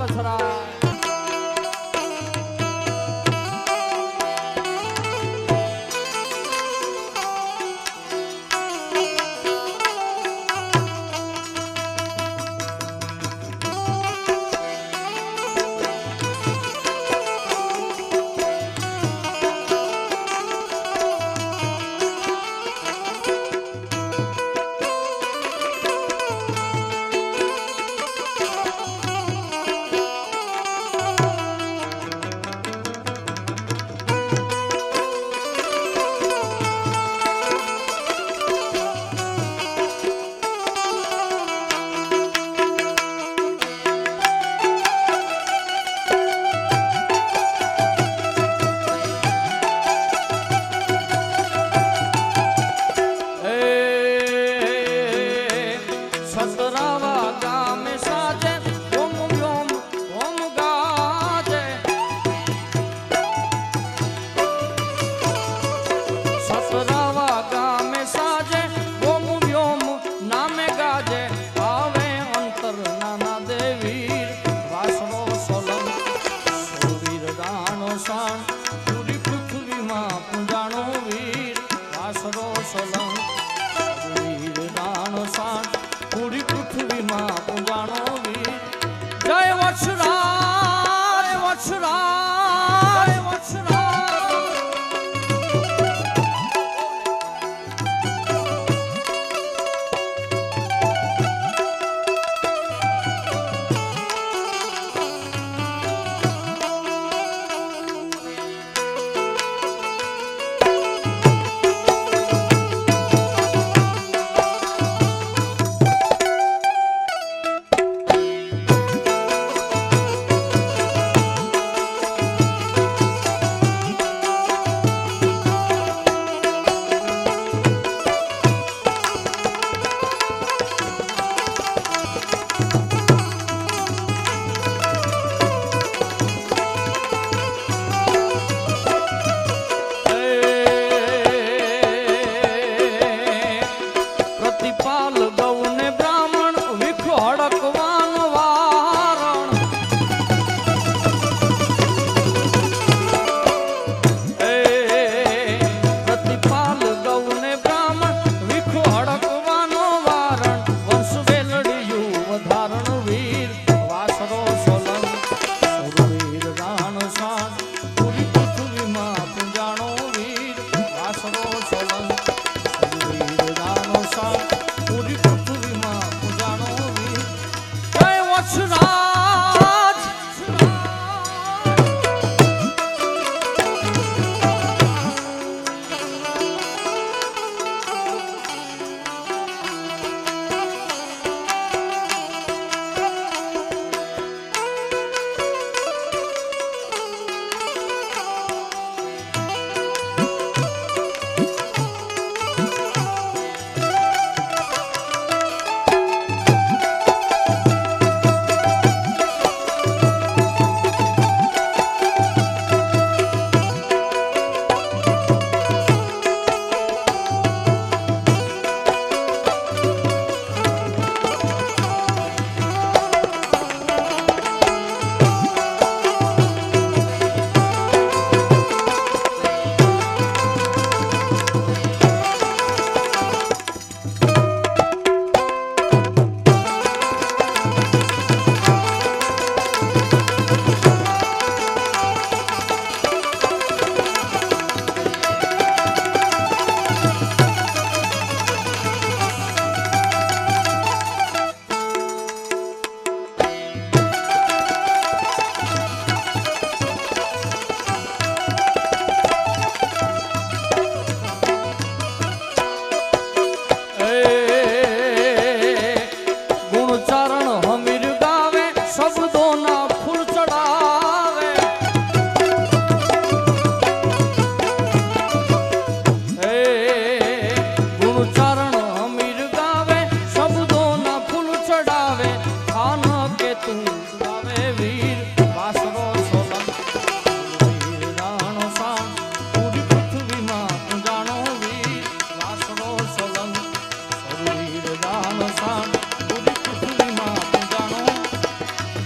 વછરાય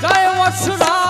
જય વત્સરા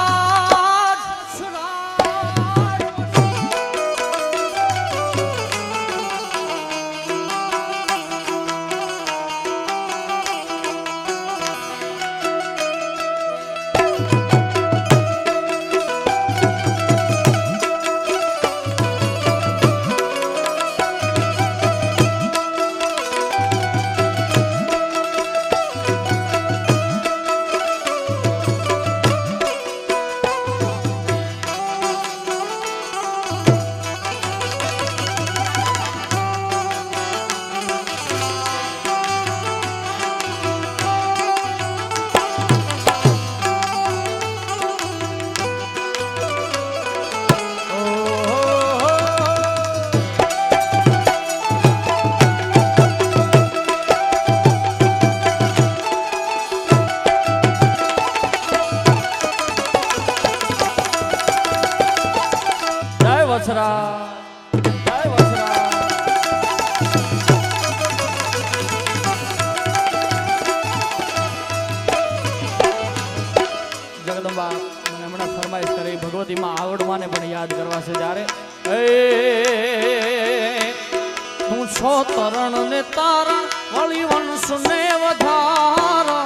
જગદંબા મને હમણાં ફરમાઈશ કરી ભગવતીમાં આવડવાને પણ યાદ કરવા છે જ્યારે તું છો તરણ ને તારણ વળી વંશ ને વધારા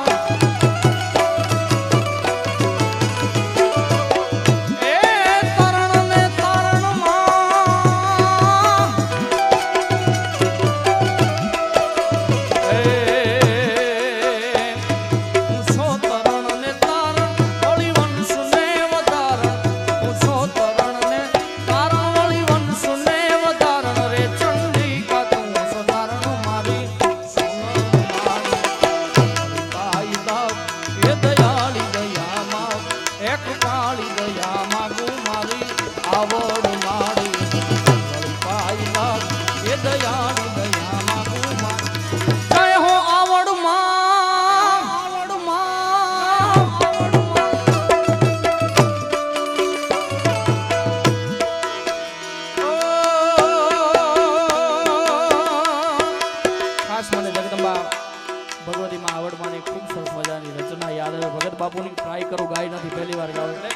ભગવતીમાં આવડવાની ખૂબ સરસ મજાની રચના યાદ આવે ભગત બાપુની ટ્રાય કરું ગાય નથી પહેલી વાર ગાવ એટલે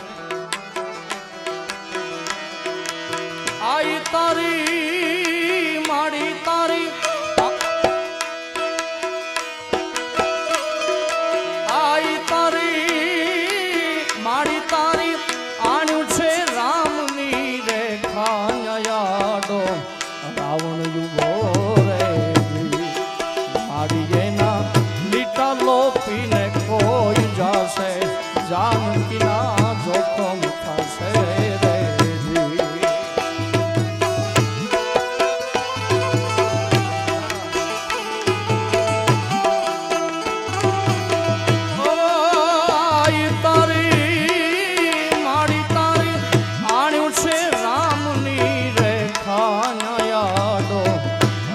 આઈ તારી માડી તારી આઈ તારી માડી તારી આણ્યું છે રામની રેખા યાદો રાવણ યુગો રે માડી એના લોપીને કોઈ જાશે જાનકીના જોખમ થશે રે આઈ તારી માડી તારી આણ્યું છે રામની રેખા યાદો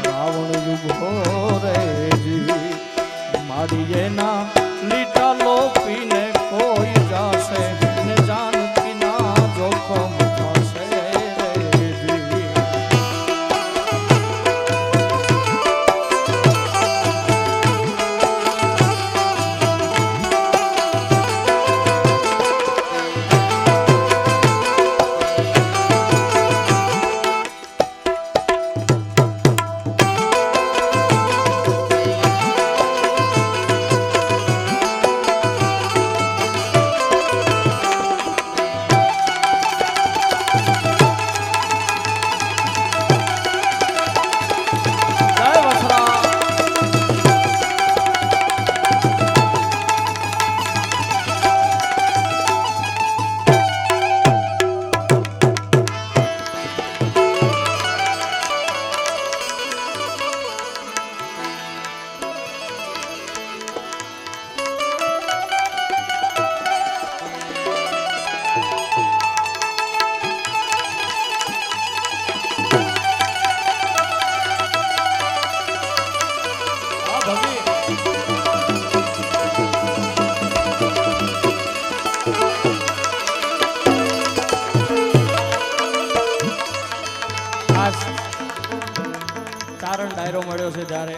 રાવણ યુગો રે માડીએના લીટા લોપીને કોઈ જાશે ને જાનકીના જોખમ થશે રે તારણ ડાયરો મળ્યો છે ત્યારે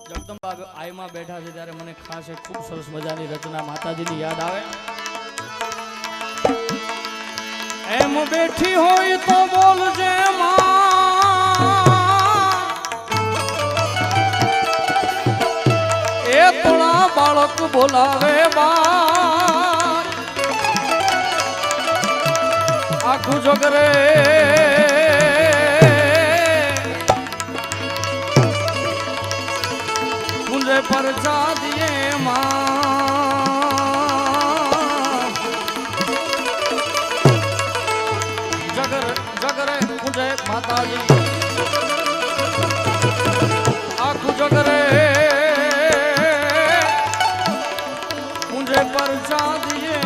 જગદંબા આઈમાં બેઠા છે ત્યારે મને ખાસ એક ખૂબ સરસ મજાની રચના માતાજીની યાદ આવે એમ બેઠી હોય તો બોલજે એ થોડા બાળક બોલાવે બા આખું જગરે મુંજે પર જાદીએ માં જગરે મુંજે માતાજી આખું જગરે મુંજે પર જાદીએ